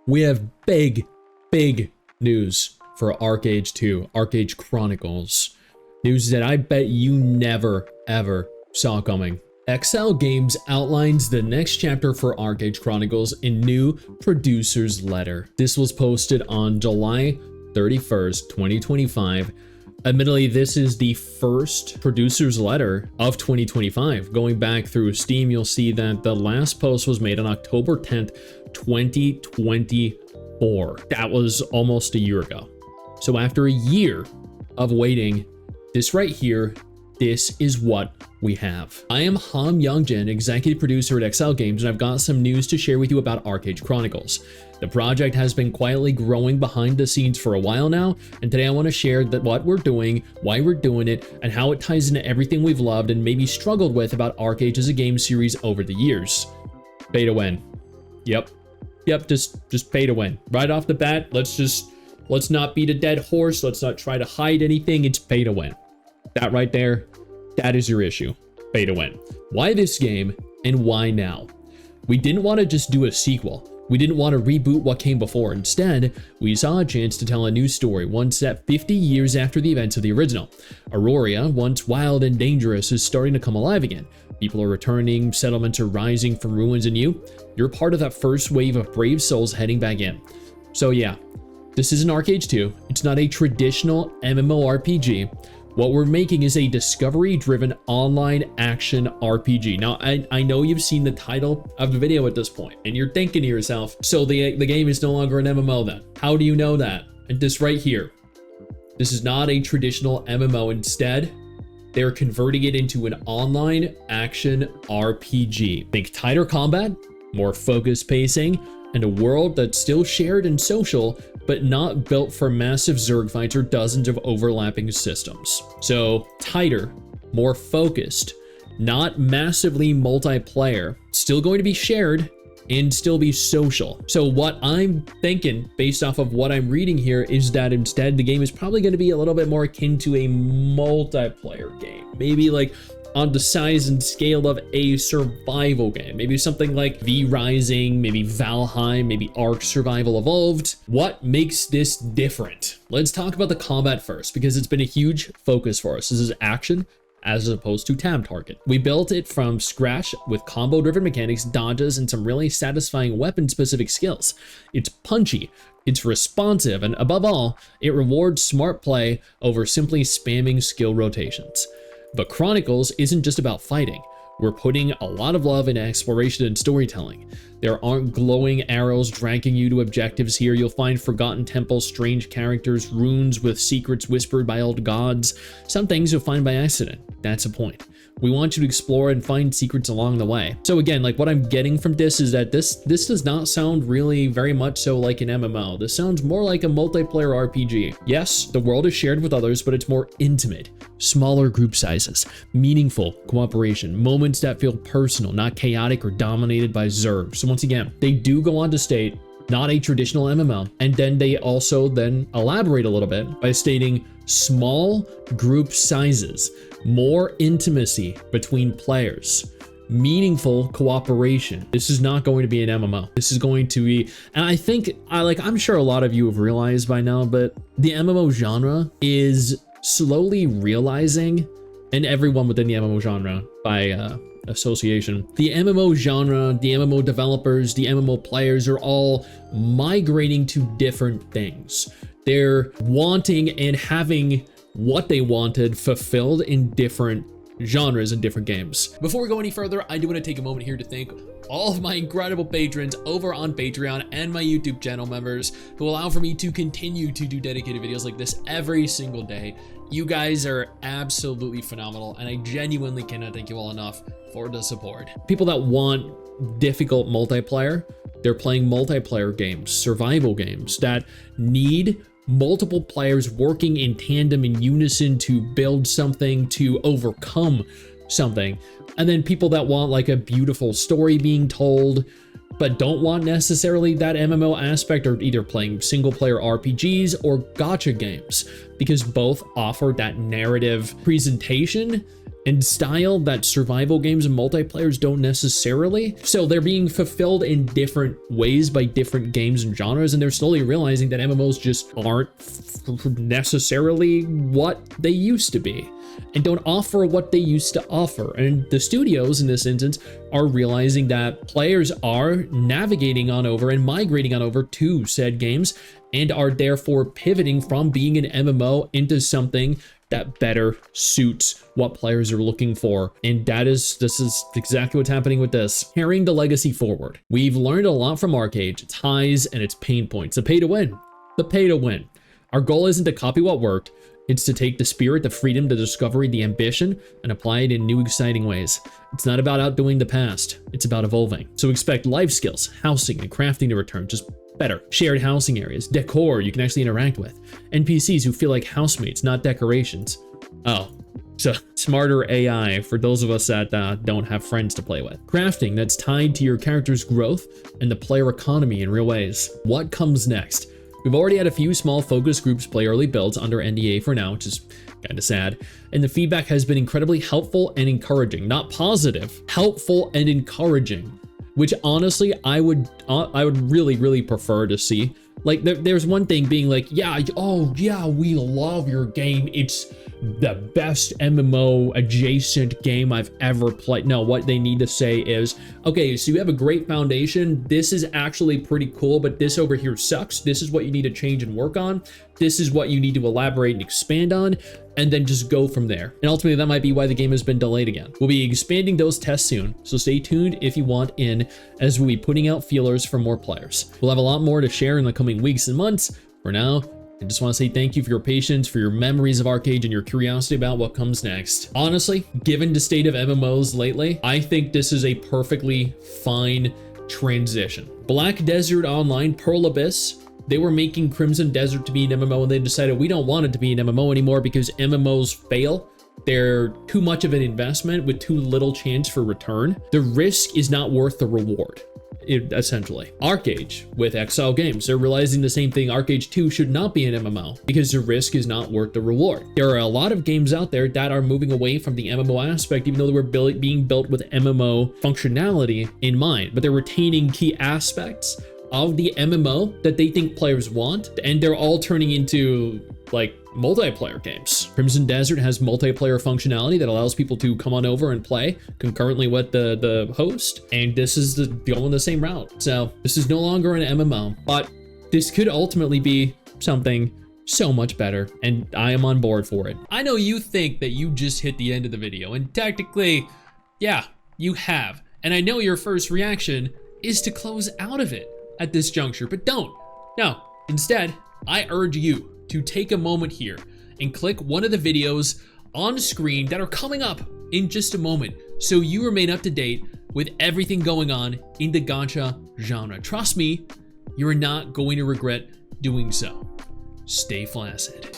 we have big news for ArcheAge 2, ArcheAge Chronicles. News that I bet you never, ever saw coming. XL Games outlines the next chapter for ArcheAge Chronicles in new producer's letter. This was posted on July 31st, 2025. Admittedly, this is the first producer's letter of 2025. Going back through Steam, you'll see that the last post was made on October 10th, 2024. That was almost a year ago. So after a year of waiting, this right here, this is what we have. I am Ham Youngjin, executive producer at XL Games, and I've got some news to share with you about ArcheAge Chronicles. The project has been quietly growing behind the scenes for a while now, and today I want to share what we're doing, why we're doing it, and how it ties into everything we've loved and maybe struggled with about ArcheAge as a game series over the years. Pay to win. Yep, just pay to win. Right off the bat, let's not beat a dead horse, let's not try to hide anything, it's pay to win. That right there, that is your issue. Pay to win. Why this game and why now? We didn't want to just do a sequel. We didn't want to reboot what came before. Instead, we saw a chance to tell a new story, one set 50 years after the events of the original. Aurora, once wild and dangerous, is starting to come alive again. People are returning, settlements are rising from ruins, and you're part of that first wave of brave souls heading back in. So yeah, this isn't ArcheAge 2. It's not a traditional MMORPG. What we're making is a discovery-driven online action RPG. Now, I know you've seen the title of the video at this point, and you're thinking to yourself, so the game is no longer an MMO then. How do you know that? And this right here, this is not a traditional MMO. Instead, they're converting it into an online action RPG. Think tighter combat, more focused pacing, and a world that's still shared and social, but not built for massive Zerg fights or dozens of overlapping systems. So tighter, more focused, not massively multiplayer, still going to be shared and still be social. So what I'm thinking based off of what I'm reading here is that instead the game is probably going to be a little bit more akin to a multiplayer game. Maybe like on the size and scale of a survival game. Maybe something like V Rising, maybe Valheim, maybe Ark Survival Evolved. What makes this different? Let's talk about the combat first, because it's been a huge focus for us. This is action as opposed to tab target. We built it from scratch with combo-driven mechanics, dodges, and some really satisfying weapon-specific skills. It's punchy, it's responsive, and above all, it rewards smart play over simply spamming skill rotations. But Chronicles isn't just about fighting. We're putting a lot of love into exploration and storytelling. There aren't glowing arrows dragging you to objectives here. You'll find forgotten temples, strange characters, runes with secrets whispered by old gods. Some things you'll find by accident. That's the point. We want you to explore and find secrets along the way. So again, like what I'm getting from this is that this does not sound really very much so like an MMO. This sounds more like a multiplayer RPG. Yes, the world is shared with others, but it's more intimate, smaller group sizes, meaningful cooperation, moments that feel personal, not chaotic or dominated by Zerg. So once again, they do go on to state, not a traditional MMO. And then they also then elaborate a little bit by stating small group sizes, more intimacy between players, meaningful cooperation. This is not going to be an MMO. This is going to be, and I think, I'm sure a lot of you have realized by now, but the MMO genre is slowly realizing, and everyone within the MMO genre by association, the MMO genre, the MMO developers, the MMO players are all migrating to different things. They're wanting and having what they wanted fulfilled in different genres and different games. Before we go any further, I do want to take a moment here to thank all of my incredible patrons over on Patreon and my YouTube channel members who allow for me to continue to do dedicated videos like this every single day. You guys are absolutely phenomenal, and I genuinely cannot thank you all enough for the support. People that want difficult multiplayer, they're playing multiplayer games, survival games that need multiple players working in tandem in unison to build something, to overcome something. And then people that want like a beautiful story being told, but don't want necessarily that MMO aspect, or either playing single player RPGs or gacha games, because both offer that narrative presentation and style that survival games and multiplayers don't necessarily. So they're being fulfilled in different ways by different games and genres, and they're slowly realizing that MMOs just aren't necessarily what they used to be and don't offer what they used to offer. And the studios in this instance are realizing that players are navigating on over and migrating on over to said games and are therefore pivoting from being an MMO into something that better suits what players are looking for. And this is exactly what's happening with this. Carrying the legacy forward. We've learned a lot from ArcheAge, its highs and its pain points. The pay to win. The pay to win. Our goal isn't to copy what worked. It's to take the spirit, the freedom, the discovery, the ambition, and apply it in new, exciting ways. It's not about outdoing the past. It's about evolving. So expect life skills, housing, and crafting to return, just better. Shared housing areas, decor you can actually interact with, NPCs who feel like housemates, not decorations. Oh, so smarter AI for those of us that don't have friends to play with. Crafting that's tied to your character's growth and the player economy in real ways. What comes next? We've already had a few small focus groups play early builds under NDA for now, which is kind of sad. And the feedback has been incredibly helpful and encouraging. Not positive, helpful and encouraging, which honestly, I would really, really prefer to see. Like there's one thing being like, yeah, oh yeah, we love your game. It's the best MMO adjacent game I've ever played. No, what they need to say is, okay, so you have a great foundation. This is actually pretty cool, but this over here sucks. This is what you need to change and work on. This is what you need to elaborate and expand on, and then just go from there. And ultimately, that might be why the game has been delayed again. We'll be expanding those tests soon, so stay tuned if you want in, as we'll be putting out feelers for more players. We'll have a lot more to share in the coming weeks and months. For now, I just want to say thank you for your patience, for your memories of ArcheAge, and your curiosity about what comes next. Honestly, given the state of MMOs lately, I think this is a perfectly fine transition. Black Desert Online, Pearl Abyss, they were making Crimson Desert to be an MMO, and they decided we don't want it to be an MMO anymore because MMOs fail. They're too much of an investment with too little chance for return. The risk is not worth the reward. Essentially. ArcheAge with Exile Games, they're realizing the same thing. ArcheAge 2 should not be an MMO because the risk is not worth the reward. There are a lot of games out there that are moving away from the MMO aspect, even though they were being built with MMO functionality in mind, but they're retaining key aspects of the MMO that they think players want, and they're all turning into like multiplayer games. Crimson Desert has multiplayer functionality that allows people to come on over and play concurrently with the host, and this is going the same route. So this is no longer an MMO, but this could ultimately be something so much better, and I am on board for it. I know you think that you just hit the end of the video, and technically, yeah, you have. And I know your first reaction is to close out of it at this juncture, but don't. No, instead, I urge you to take a moment here and click one of the videos on screen that are coming up in just a moment so you remain up to date with everything going on in the gacha genre. Trust me, you're not going to regret doing so. Stay flaccid.